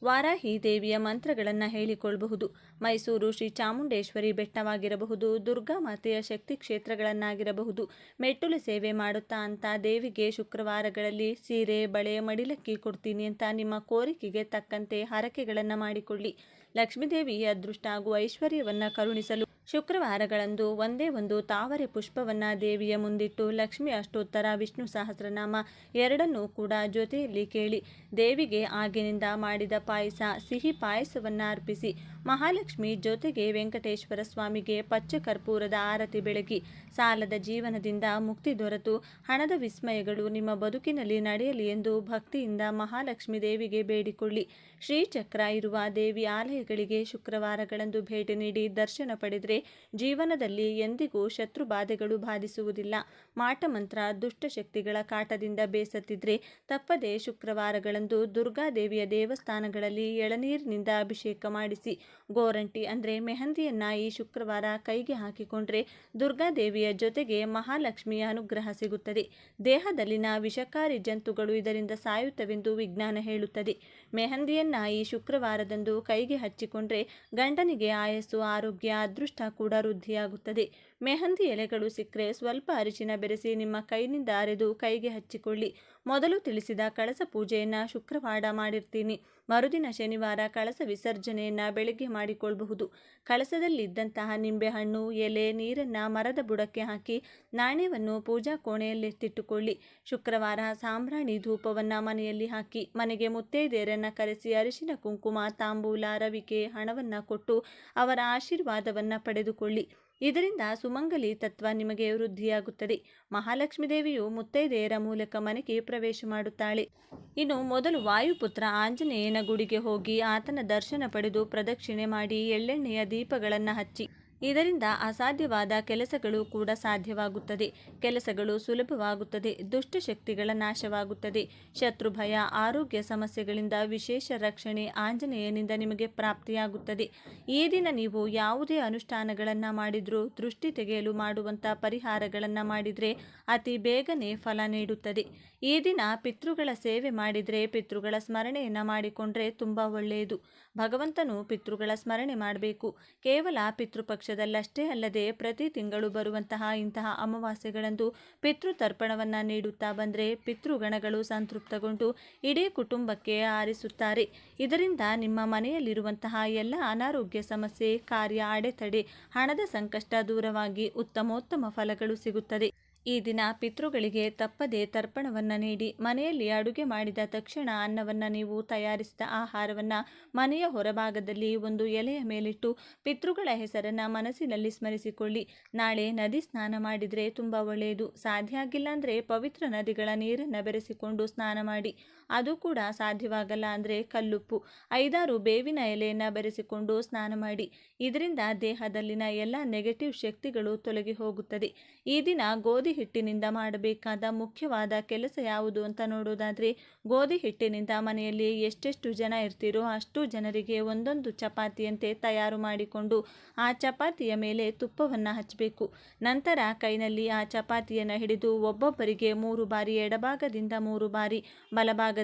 Speaker 1: ವಾರಾಹಿ ದೇವಿಯ ಮಂತ್ರಗಳನ್ನು ಹೇಳಿಕೊಳ್ಳಬಹುದು. ಮೈಸೂರು ಶ್ರೀ ಚಾಮುಂಡೇಶ್ವರಿ ಬೆಟ್ಟವಾಗಿರಬಹುದು, ದುರ್ಗಾ ಮಾತೆಯ ಶಕ್ತಿ ಕ್ಷೇತ್ರಗಳನ್ನಾಗಿರಬಹುದು. ಮೆಟ್ಟುಲು ಸೇವೆ ಮಾಡುತ್ತಾ ಅಂತ ದೇವಿಗೆ ಶುಕ್ರವಾರಗಳಲ್ಲಿ ಸೀರೆ, ಬಳೆ, ಮಡಿಲಕ್ಕಿ ಕೊಡ್ತೀನಿ ಅಂತ ನಿಮ್ಮ ಕೋರಿಕೆಗೆ ತಕ್ಕಂತೆ ಹರಕೆಗಳನ್ನು ಮಾಡಿಕೊಳ್ಳಿ. ಲಕ್ಷ್ಮೀದೇವಿ ಅದೃಷ್ಟ ಹಾಗೂ ಐಶ್ವರ್ಯವನ್ನು ಕರುಣಿಸಲು ಶುಕ್ರವಾರಗಳಂದು ಒಂದೇ ಒಂದು ತಾವರೆ ಪುಷ್ಪವನ್ನು ದೇವಿಯ ಮುಂದಿಟ್ಟು ಲಕ್ಷ್ಮಿ ಅಷ್ಟೋತ್ತರ, ವಿಷ್ಣು ಸಹಸ್ರನಾಮ ಎರಡನ್ನೂ ಕೂಡ ಜೊತೆಯಲ್ಲಿ ಕೇಳಿ. ದೇವಿಗೆ ಆಗಿನಿಂದ ಮಾಡಿದ ಪಾಯಸ, ಸಿಹಿ ಪಾಯಸವನ್ನು ಅರ್ಪಿಸಿ. ಮಹಾಲಕ್ಷ್ಮಿ ಜೊತೆಗೆ ವೆಂಕಟೇಶ್ವರ ಸ್ವಾಮಿಗೆ ಪಚ್ಚ ಕರ್ಪೂರದ ಆರತಿ ಬೆಳಗಿ. ಸಾಲದ ಜೀವನದಿಂದ ಮುಕ್ತಿ ದೊರೆತು ಹಣದ ವಿಸ್ಮಯಗಳು ನಿಮ್ಮ ಬದುಕಿನಲ್ಲಿ ನಡೆಯಲಿ ಎಂದು ಭಕ್ತಿಯಿಂದ ಮಹಾಲಕ್ಷ್ಮಿ ದೇವಿಗೆ ಬೇಡಿಕೊಳ್ಳಿ. ಶ್ರೀಚಕ್ರ ಇರುವ ದೇವಿ ಆಲಯಗಳಿಗೆ ಶುಕ್ರವಾರಗಳಂದು ಭೇಟಿ ನೀಡಿ ದರ್ಶನ ಪಡೆದರೆ ಜೀವನದಲ್ಲಿ ಎಂದಿಗೂ ಶತ್ರು ಬಾಧೆಗಳು ಬಾಧಿಸುವುದಿಲ್ಲ. ಮಾಟಮಂತ್ರ, ದುಷ್ಟಶಕ್ತಿಗಳ ಕಾಟದಿಂದ ಬೇಸತ್ತಿದ್ರೆ ತಪ್ಪದೆ ಶುಕ್ರವಾರಗಳಂದು ದುರ್ಗಾದೇವಿಯ ದೇವಸ್ಥಾನಗಳಲ್ಲಿ ಎಳನೀರಿನಿಂದ ಅಭಿಷೇಕ ಮಾಡಿಸಿ. ಗೋರಂಟಿ ಅಂದರೆ ಮೆಹಂದಿಯನ್ನು ಈ ಶುಕ್ರವಾರ ಕೈಗೆ ಹಾಕಿಕೊಂಡ್ರೆ ದುರ್ಗಾದೇವಿಯ ಜೊತೆಗೆ ಮಹಾಲಕ್ಷ್ಮಿಯ ಅನುಗ್ರಹ ಸಿಗುತ್ತದೆ. ದೇಹದಲ್ಲಿನ ವಿಷಕಾರಿ ಜಂತುಗಳು ಇದರಿಂದ ಸಾಯುತ್ತವೆಂದು ವಿಜ್ಞಾನ ಹೇಳುತ್ತದೆ. ಮೆಹಂದಿಯನ್ನು ಈ ಶುಕ್ರವಾರದಂದು ಕೈಗೆ ಹಚ್ಚಿಕೊಂಡ್ರೆ ಗಂಡನಿಗೆ ಆಯಸ್ಸು, ಆರೋಗ್ಯ, ಅದೃಷ್ಟ ಕೂಡ ವೃದ್ಧಿಯಾಗುತ್ತದೆ. ಮೆಹಂದಿ ಎಲೆಗಳು ಸಿಕ್ಕರೆ ಸ್ವಲ್ಪ ಅರಿಶಿನ ಬೆರೆಸಿ ನಿಮ್ಮ ಕೈನಿಂದ ಅರೆದು ಕೈಗೆ ಹಚ್ಚಿಕೊಳ್ಳಿ. ಮೊದಲು ತಿಳಿಸಿದ ಕಳಸ ಪೂಜೆಯನ್ನು ಶುಕ್ರವಾರ ಮಾಡಿರ್ತೀನಿ. ಮರುದಿನ ಶನಿವಾರ ಕಳಸ ವಿಸರ್ಜನೆಯನ್ನು ಬೆಳಗ್ಗೆ ಮಾಡಿಕೊಳ್ಳಬಹುದು. ಕಳಸದಲ್ಲಿದ್ದಂತಹ ನಿಂಬೆಹಣ್ಣು, ಎಲೆ, ನೀರನ್ನು ಮರದ ಬುಡಕ್ಕೆ ಹಾಕಿ ನಾಣ್ಯವನ್ನು ಪೂಜಾ ಕೋಣೆಯಲ್ಲಿಟ್ಟಿಟ್ಟುಕೊಳ್ಳಿ. ಶುಕ್ರವಾರ ಸಾಂಬ್ರಾಣಿ ಧೂಪವನ್ನು ಮನೆಯಲ್ಲಿ ಹಾಕಿ ಮನೆಗೆ ಮುತ್ತೈದೆಯರನ್ನು ಕರೆಸಿ ಅರಿಶಿನ, ಕುಂಕುಮ, ತಾಂಬೂಲ, ರವಿಕೆ, ಹಣವನ್ನು ಕೊಟ್ಟು ಅವರ ಆಶೀರ್ವಾದವನ್ನು ಪಡೆದುಕೊಳ್ಳಿ. ಇದರಿಂದ ಸುಮಂಗಲಿ ತತ್ವ ನಿಮಗೆ ವೃದ್ಧಿಯಾಗುತ್ತದೆ. ಮಹಾಲಕ್ಷ್ಮೀ ದೇವಿಯು ಮುತ್ತೈದೆಯರ ಮೂಲಕ ಮನೆಗೆ ಪ್ರವೇಶ ಮಾಡುತ್ತಾಳೆ. ಇನ್ನು ಮೊದಲು ವಾಯುಪುತ್ರ ಆಂಜನೇಯನ ಗುಡಿಗೆ ಹೋಗಿ ಆತನ ದರ್ಶನ ಪಡೆದು ಪ್ರದಕ್ಷಿಣೆ ಮಾಡಿ ಎಳ್ಳೆಣ್ಣೆಯ ದೀಪಗಳನ್ನು ಹಚ್ಚಿ. ಇದರಿಂದ ಅಸಾಧ್ಯವಾದ ಕೆಲಸಗಳು ಕೂಡ ಸಾಧ್ಯವಾಗುತ್ತದೆ. ಕೆಲಸಗಳು ಸುಲಭವಾಗುತ್ತದೆ. ದುಷ್ಟಶಕ್ತಿಗಳ ನಾಶವಾಗುತ್ತದೆ. ಶತ್ರು ಭಯ, ಆರೋಗ್ಯ ಸಮಸ್ಯೆಗಳಿಂದ ವಿಶೇಷ ರಕ್ಷಣೆ ಆಂಜನೇಯನಿಂದ ನಿಮಗೆ ಪ್ರಾಪ್ತಿಯಾಗುತ್ತದೆ. ಈ ದಿನ ನೀವು ಯಾವುದೇ ಅನುಷ್ಠಾನಗಳನ್ನು ಮಾಡಿದರೂ ದೃಷ್ಟಿ ತೆಗೆಯಲು ಮಾಡುವಂಥ ಪರಿಹಾರಗಳನ್ನು ಮಾಡಿದರೆ ಅತಿ ಬೇಗನೆ ಫಲ ನೀಡುತ್ತದೆ. ಈ ದಿನ ಪಿತೃಗಳ ಸೇವೆ ಮಾಡಿದರೆ, ಪಿತೃಗಳ ಸ್ಮರಣೆಯನ್ನು ಮಾಡಿಕೊಂಡ್ರೆ ತುಂಬ ಒಳ್ಳೆಯದು. ಭಗವಂತನು ಪಿತೃಗಳ ಸ್ಮರಣೆ ಮಾಡಬೇಕು. ಕೇವಲ ಪಿತೃಪಕ್ಷದಲ್ಲಷ್ಟೇ ಅಲ್ಲದೆ ಪ್ರತಿ ತಿಂಗಳು ಬರುವಂತಹ ಇಂತಹ ಅಮಾವಾಸ್ಯೆಗಳಂದು ಪಿತೃತರ್ಪಣವನ್ನು ನೀಡುತ್ತಾ ಬಂದರೆ ಪಿತೃಗಣಗಳು ಸಂತೃಪ್ತಗೊಂಡು ಇಡೀ ಕುಟುಂಬಕ್ಕೆ ಆರಿಸುತ್ತಾರೆ. ಇದರಿಂದ ನಿಮ್ಮ ಮನೆಯಲ್ಲಿರುವಂತಹ ಎಲ್ಲ ಅನಾರೋಗ್ಯ ಸಮಸ್ಯೆ, ಕಾರ್ಯ ಅಡೆತಡೆ, ಹಣದ ಸಂಕಷ್ಟ ದೂರವಾಗಿ ಉತ್ತಮೋತ್ತಮ ಫಲಗಳು ಸಿಗುತ್ತದೆ. ಈ ದಿನ ಪಿತೃಗಳಿಗೆ ತಪ್ಪದೆ ತರ್ಪಣವನ್ನು ನೀಡಿ ಮನೆಯಲ್ಲಿ ಅಡುಗೆ ಮಾಡಿದ ತಕ್ಷಣ ಅನ್ನವನ್ನು ನೀವು ತಯಾರಿಸಿದ ಆಹಾರವನ್ನು ಮನೆಯ ಹೊರಭಾಗದಲ್ಲಿ ಒಂದು ಎಲೆಯ ಮೇಲಿಟ್ಟು ಪಿತೃಗಳ ಹೆಸರನ್ನು ಮನಸ್ಸಿನಲ್ಲಿ ಸ್ಮರಿಸಿಕೊಳ್ಳಿ. ನಾಳೆ ನದಿ ಸ್ನಾನ ಮಾಡಿದರೆ ತುಂಬ ಒಳ್ಳೆಯದು. ಸಾಧ್ಯ ಆಗಿಲ್ಲ ಅಂದರೆ ಪವಿತ್ರ ನದಿಗಳ ನೀರನ್ನು ಬೆರೆಸಿಕೊಂಡು ಸ್ನಾನ ಮಾಡಿ. ಅದು ಕೂಡ ಸಾಧ್ಯವಾಗಲ್ಲ ಅಂದರೆ ಕಲ್ಲುಪ್ಪು, 5-6 ಬೇವಿನ ಎಲೆಯನ್ನು ಬೆರೆಸಿಕೊಂಡು ಸ್ನಾನ ಮಾಡಿ. ಇದರಿಂದ ದೇಹದಲ್ಲಿನ ಎಲ್ಲ ನೆಗೆಟಿವ್ ಶಕ್ತಿಗಳು ತೊಲಗಿ ಹೋಗುತ್ತದೆ. ಈ ದಿನ ಗೋಧಿ ಹಿಟ್ಟಿನಿಂದ ಮಾಡಬೇಕಾದ ಮುಖ್ಯವಾದ ಕೆಲಸ ಯಾವುದು ಅಂತ ನೋಡೋದಾದರೆ, ಗೋಧಿ ಹಿಟ್ಟಿನಿಂದ ಮನೆಯಲ್ಲಿ ಎಷ್ಟೆಷ್ಟು ಜನ ಇರ್ತೀರೋ ಅಷ್ಟು ಜನರಿಗೆ ಒಂದೊಂದು ಚಪಾತಿಯಂತೆ ತಯಾರು ಮಾಡಿಕೊಂಡು ಆ ಚಪಾತಿಯ ಮೇಲೆ ತುಪ್ಪವನ್ನು ಹಚ್ಚಬೇಕು. ನಂತರ ಕೈನಲ್ಲಿ ಆ ಚಪಾತಿಯನ್ನು ಹಿಡಿದು ಒಬ್ಬೊಬ್ಬರಿಗೆ 3 ಬಾರಿ ಎಡಭಾಗದಿಂದ 3 ಬಾರಿ ಬಲಭಾಗದಿಂದ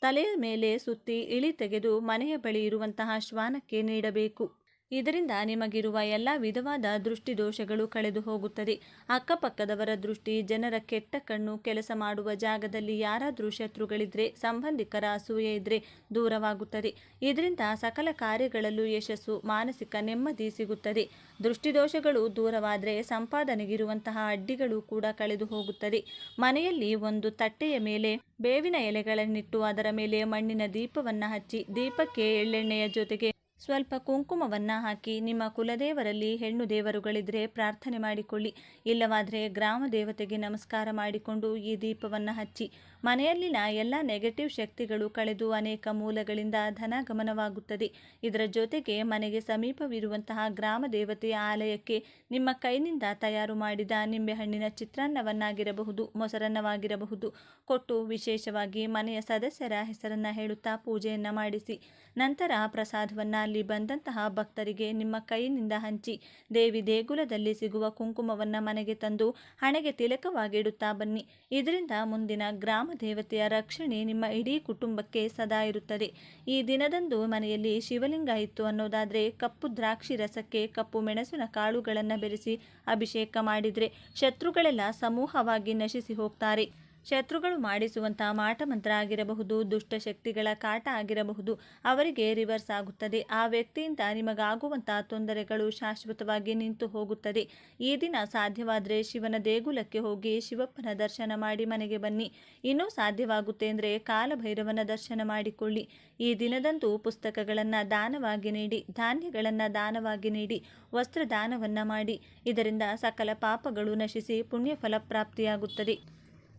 Speaker 1: ತಲೆಯ ಮೇಲೆ ಸುತ್ತಿ ಇಳಿ ತೆಗೆದು ಮನೆಯ ಬಳಿ ಇರುವಂತಹ ಶ್ವಾನಕ್ಕೆ ನೀಡಬೇಕು. ಇದರಿಂದ ನಿಮಗಿರುವ ಎಲ್ಲ ವಿಧವಾದ ದೃಷ್ಟಿ ದೋಷಗಳು ಕಳೆದು ಹೋಗುತ್ತದೆ. ಅಕ್ಕಪಕ್ಕದವರ ದೃಷ್ಟಿ, ಜನರ ಕೆಟ್ಟ ಕಣ್ಣು, ಕೆಲಸ ಮಾಡುವ ಜಾಗದಲ್ಲಿ ಯಾರಾದರೂ ಶತ್ರುಗಳಿದ್ರೆ, ಸಂಬಂಧಿಕರ ಅಸೂಯೆ ಇದ್ದರೆ ದೂರವಾಗುತ್ತದೆ. ಇದರಿಂದ ಸಕಲ ಕಾರ್ಯಗಳಲ್ಲೂ ಯಶಸ್ಸು, ಮಾನಸಿಕ ನೆಮ್ಮದಿ ಸಿಗುತ್ತದೆ. ದೃಷ್ಟಿದೋಷಗಳು ದೂರವಾದರೆ ಸಂಪಾದನೆಗಿರುವಂತಹ ಅಡ್ಡಿಗಳು ಕೂಡ ಕಳೆದು ಹೋಗುತ್ತದೆ. ಮನೆಯಲ್ಲಿ ಒಂದು ತಟ್ಟೆಯ ಮೇಲೆ ಬೇವಿನ ಎಲೆಗಳನ್ನಿಟ್ಟು ಅದರ ಮೇಲೆ ಮಣ್ಣಿನ ದೀಪವನ್ನು ಹಚ್ಚಿ ದೀಪಕ್ಕೆ ಎಳ್ಳೆಣ್ಣೆಯ ಜೊತೆಗೆ ಸ್ವಲ್ಪ ಕುಂಕುಮವನ್ನು ಹಾಕಿ ನಿಮ್ಮ ಕುಲದೇವರಲ್ಲಿ ಹೆಣ್ಣು ದೇವರುಗಳಿದ್ರೆ ಪ್ರಾರ್ಥನೆ ಮಾಡಿಕೊಳ್ಳಿ. ಇಲ್ಲವಾದರೆ ಗ್ರಾಮ ದೇವತೆಗೆ ನಮಸ್ಕಾರ ಮಾಡಿಕೊಂಡು ಈ ದೀಪವನ್ನು ಹಚ್ಚಿ. ಮನೆಯಲ್ಲಿನ ಎಲ್ಲ ನೆಗೆಟಿವ್ ಶಕ್ತಿಗಳು ಕಳೆದು ಅನೇಕ ಮೂಲಗಳಿಂದ ಧನಗಮನವಾಗುತ್ತದೆ. ಇದರ ಜೊತೆಗೆ ಮನೆಗೆ ಸಮೀಪವಿರುವಂತಹ ಗ್ರಾಮ ದೇವತೆಯ ಆಲಯಕ್ಕೆ ನಿಮ್ಮ ಕೈನಿಂದ ತಯಾರು ಮಾಡಿದ ನಿಂಬೆಹಣ್ಣಿನ ಚಿತ್ರಾನ್ನವನ್ನಾಗಿರಬಹುದು, ಮೊಸರನ್ನವಾಗಿರಬಹುದು ಕೊಟ್ಟು ವಿಶೇಷವಾಗಿ ಮನೆಯ ಸದಸ್ಯರ ಹೆಸರನ್ನು ಹೇಳುತ್ತಾ ಪೂಜೆಯನ್ನು ಮಾಡಿಸಿ. ನಂತರ ಪ್ರಸಾದವನ್ನು ಅಲ್ಲಿ ಬಂದಂತಹ ಭಕ್ತರಿಗೆ ನಿಮ್ಮ ಕೈಯಿಂದ ಹಂಚಿ ದೇವಿ ದೇಗುಲದಲ್ಲಿ ಸಿಗುವ ಕುಂಕುಮವನ್ನು ಮನೆಗೆ ತಂದು ಹಣೆಗೆ ತಿಲಕವಾಗಿಡುತ್ತಾ ಬನ್ನಿ. ಇದರಿಂದ ಮುಂದಿನ ಗ್ರಾಮ ದೇವತೆಯ ರಕ್ಷಣೆ ನಿಮ್ಮ ಇಡೀ ಕುಟುಂಬಕ್ಕೆ ಸದಾ ಇರುತ್ತದೆ. ಈ ದಿನದಂದು ಮನೆಯಲ್ಲಿ ಶಿವಲಿಂಗ ಇತ್ತು ಅನ್ನೋದಾದರೆ ಕಪ್ಪು ದ್ರಾಕ್ಷಿ ರಸಕ್ಕೆ ಕಪ್ಪು ಮೆಣಸಿನ ಕಾಳುಗಳನ್ನು ಬೆರೆಸಿ ಅಭಿಷೇಕ ಮಾಡಿದರೆ ಶತ್ರುಗಳೆಲ್ಲ ಸಮೂಹವಾಗಿ ನಶಿಸಿ ಹೋಗ್ತಾರೆ. ಶತ್ರುಗಳು ಮಾಡಿಸುವಂತಹ ಮಾಟಮಂತ್ರ ಆಗಿರಬಹುದು, ದುಷ್ಟಶಕ್ತಿಗಳ ಕಾಟ ಆಗಿರಬಹುದು, ಅವರಿಗೆ ರಿವರ್ಸ್ ಆಗುತ್ತದೆ. ಆ ವ್ಯಕ್ತಿಯಿಂದ ನಿಮಗಾಗುವಂತಹ ತೊಂದರೆಗಳು ಶಾಶ್ವತವಾಗಿ ನಿಂತು ಹೋಗುತ್ತದೆ. ಈ ದಿನ ಸಾಧ್ಯವಾದರೆ ಶಿವನ ದೇಗುಲಕ್ಕೆ ಹೋಗಿ ಶಿವಪ್ಪನ ದರ್ಶನ ಮಾಡಿ ಮನೆಗೆ ಬನ್ನಿ. ಇನ್ನೂ ಸಾಧ್ಯವಾಗುತ್ತೆ ಅಂದರೆ ಕಾಲಭೈರವನ ದರ್ಶನ ಮಾಡಿಕೊಳ್ಳಿ. ಈ ದಿನದಂದು ಪುಸ್ತಕಗಳನ್ನು ದಾನವಾಗಿ ನೀಡಿ, ಧಾನ್ಯಗಳನ್ನು ದಾನವಾಗಿ ನೀಡಿ, ವಸ್ತ್ರ ದಾನವನ್ನು ಮಾಡಿ. ಇದರಿಂದ ಸಕಲ ಪಾಪಗಳು ನಶಿಸಿ ಪುಣ್ಯಫಲ ಪ್ರಾಪ್ತಿಯಾಗುತ್ತದೆ.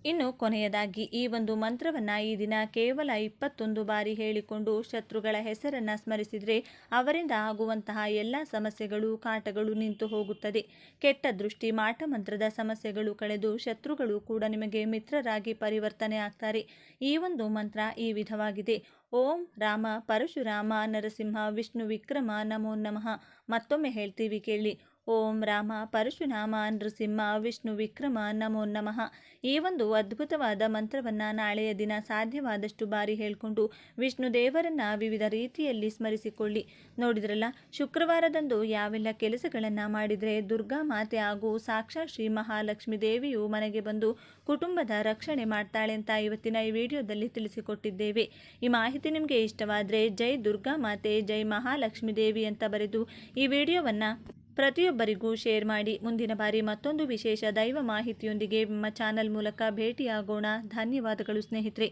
Speaker 1: ಇನ್ನು ಕೊನೆಯದಾಗಿ ಈ ಒಂದು ಮಂತ್ರವನ್ನು ಈ ದಿನ ಕೇವಲ 21 ಬಾರಿ ಹೇಳಿಕೊಂಡು ಶತ್ರುಗಳ ಹೆಸರನ್ನು ಸ್ಮರಿಸಿದರೆ ಅವರಿಂದ ಆಗುವಂತಹ ಎಲ್ಲ ಸಮಸ್ಯೆಗಳು ಕಾಟಗಳು ನಿಂತು ಹೋಗುತ್ತದೆ. ಕೆಟ್ಟ ದೃಷ್ಟಿ ಮಾಟ ಮಂತ್ರದ ಸಮಸ್ಯೆಗಳು ಕಳೆದು ಶತ್ರುಗಳು ಕೂಡ ನಿಮಗೆ ಮಿತ್ರರಾಗಿ ಪರಿವರ್ತನೆ ಆಗ್ತಾರೆ. ಈ ಒಂದು ಮಂತ್ರ ಈ ವಿಧವಾಗಿದೆ. ಓಂ ರಾಮ ಪರಶುರಾಮ ನರಸಿಂಹ ವಿಷ್ಣು ವಿಕ್ರಮ ನಮೋ ನಮಃ. ಮತ್ತೊಮ್ಮೆ ಹೇಳ್ತೀವಿ ಕೇಳಿ. ಓಂ ರಾಮ ಪರಶುರಾಮ ನರಸಿಂಹ ವಿಷ್ಣು ವಿಕ್ರಮ ನಮೋ ನಮಃ. ಈ ಒಂದು ಅದ್ಭುತವಾದ ಮಂತ್ರವನ್ನು ನಾಳೆಯ ದಿನ ಸಾಧ್ಯವಾದಷ್ಟು ಬಾರಿ ಹೇಳಿಕೊಂಡು ವಿಷ್ಣು ದೇವರನ್ನು ವಿವಿಧ ರೀತಿಯಲ್ಲಿ ಸ್ಮರಿಸಿಕೊಳ್ಳಿ. ನೋಡಿದ್ರಲ್ಲ, ಶುಕ್ರವಾರದಂದು ಯಾವೆಲ್ಲ ಕೆಲಸಗಳನ್ನು ಮಾಡಿದರೆ ದುರ್ಗಾ ಮಾತೆ ಹಾಗೂ ಸಾಕ್ಷಾತ್ ಶ್ರೀ ಮಹಾಲಕ್ಷ್ಮಿ ದೇವಿಯು ಮನೆಗೆ ಬಂದು ಕುಟುಂಬದ ರಕ್ಷಣೆ ಮಾಡ್ತಾಳೆ ಅಂತ ಇವತ್ತಿನ ಈ ವಿಡಿಯೋದಲ್ಲಿ ತಿಳಿಸಿಕೊಟ್ಟಿದ್ದೇವೆ. ಈ ಮಾಹಿತಿ ನಿಮಗೆ ಇಷ್ಟವಾದರೆ ಜೈ ದುರ್ಗಾ ಮಾತೆ ಜೈ ಮಹಾಲಕ್ಷ್ಮಿ ದೇವಿ ಅಂತ ಬರೆದು ಈ ವಿಡಿಯೋವನ್ನು ಪ್ರತಿಯೊಬ್ಬರಿಗೂ ಶೇರ್ ಮಾಡಿ. ಮುಂದಿನ ಬಾರಿ ಮತ್ತೊಂದು ವಿಶೇಷ ದೈವ ಮಾಹಿತಿಯೊಂದಿಗೆ ನಮ್ಮ ಚಾನಲ್ ಮೂಲಕ ಭೇಟಿಯಾಗೋಣ. ಧನ್ಯವಾದಗಳು ಸ್ನೇಹಿತರೆ.